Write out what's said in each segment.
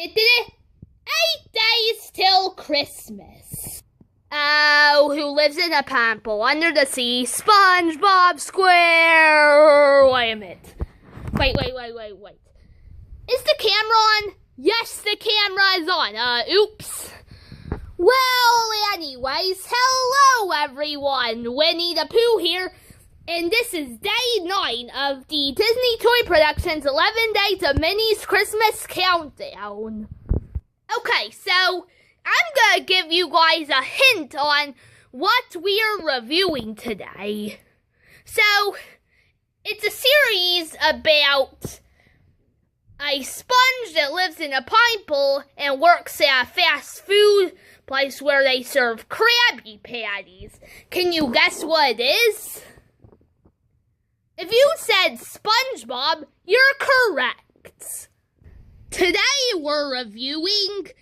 It 8 days till Christmas. Oh, who lives in a pample under the sea? SpongeBob Wait a minute. Wait. Is the camera on? Yes, the camera is on. Oops. Well, anyways, hello everyone. Winnie the Pooh here. And this is day 9 of the Disney Toy Productions 11 Days of Minnie's Christmas Countdown. Okay, so I'm gonna give you guys a hint on what we're reviewing today. So, it's a series about a sponge that lives in a pineapple and works at a fast food place where they serve Krabby Patties. Can you guess what it is? If you said SpongeBob, you're correct. Today we're reviewing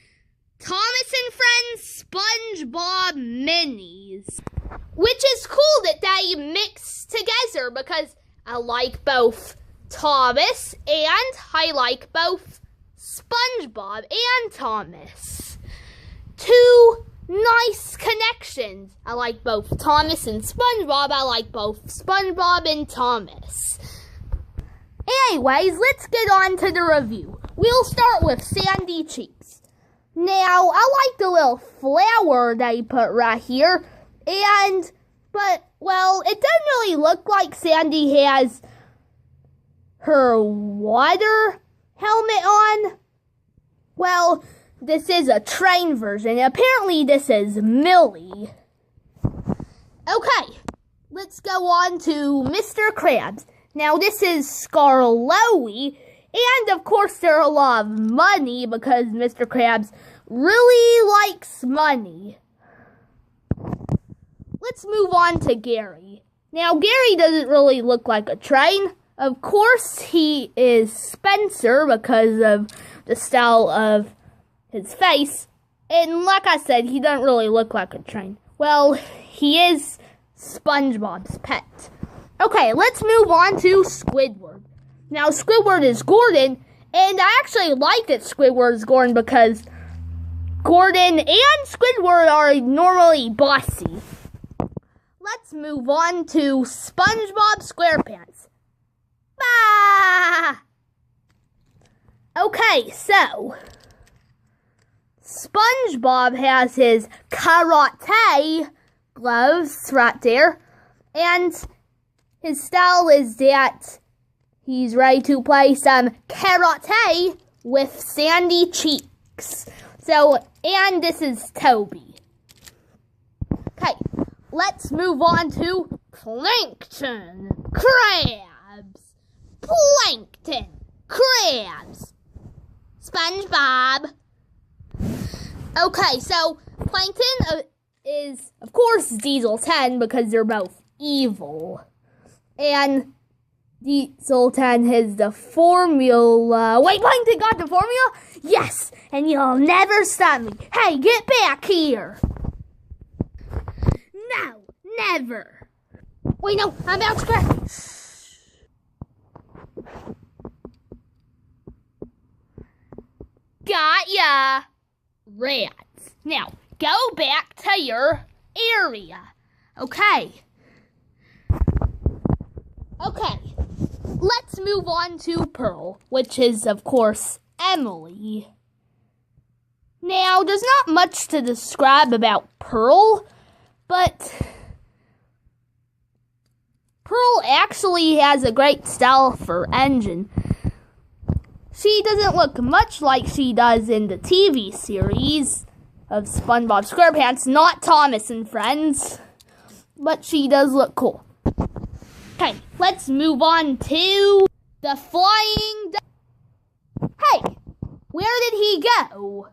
Thomas and Friends SpongeBob Minis, which is cool that they mix together because I like both Thomas and I like both SpongeBob and Thomas. Two nice connections. I like both Thomas and SpongeBob. I like both SpongeBob and Thomas. Anyways, let's get on to the review. We'll start with Sandy Cheeks. Now, I like the little flower they put right here. Well, it doesn't really look like Sandy has her water helmet on. Well, this is a train version. Apparently, this is Millie. Okay, let's go on to Mr. Krabs. Now, this is Scarloey. And, of course, there's a lot of money because Mr. Krabs really likes money. Let's move on to Gary. Now, Gary doesn't really look like a train. Of course, he is Spencer because of the style of his face. And like I said, he doesn't really look like a train. Well, he is SpongeBob's pet. Okay, let's move on to Squidward. Now, Squidward is Gordon, and I actually like that Squidward is Gordon because Gordon and Squidward are normally bossy. Let's move on to SpongeBob SquarePants. Bah! Okay, so SpongeBob has his karate gloves right there, and his style is that he's ready to play some karate with Sandy Cheeks. So, and this is Toby. Okay, let's move on to Plankton, Crabs, Plankton, Crabs, SpongeBob. Okay, so Plankton is, of course, Diesel 10 because they're both evil. And Diesel 10 has the formula. Wait, Plankton got the formula? Yes, and you'll never stop me. Hey, get back here. No, never. Wait, no, I'm about to crash. Got ya. Rats. Now, go back to your area. Okay. Okay. Let's move on to Pearl, which is, of course, Emily. Now, there's not much to describe about Pearl, but Pearl actually has a great style for engine. She doesn't look much like she does in the TV series of SpongeBob SquarePants, not Thomas and Friends, but she does look cool. Okay, let's move on to the Flying Duck. Hey, where did he go?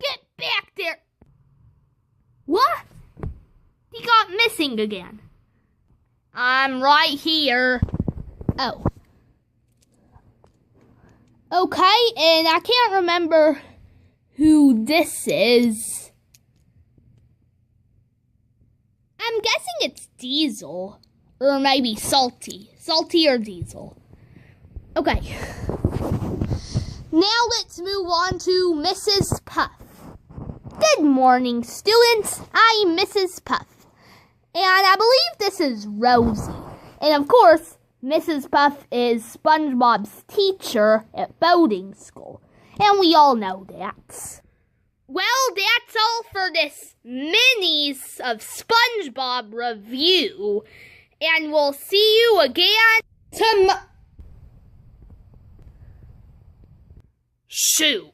Get back there. What? He got missing again. I'm right here. Oh. Okay, and I can't remember who this is. I'm guessing it's Diesel. Or maybe Salty. Salty or Diesel. Okay. Now let's move on to Mrs. Puff. Good morning, students. I'm Mrs. Puff. And I believe this is Rosie. And of course, Mrs. Puff is SpongeBob's teacher at boarding school. And we all know that. Well, that's all for this minis of SpongeBob review. And we'll see you again tomorrow. Shoot.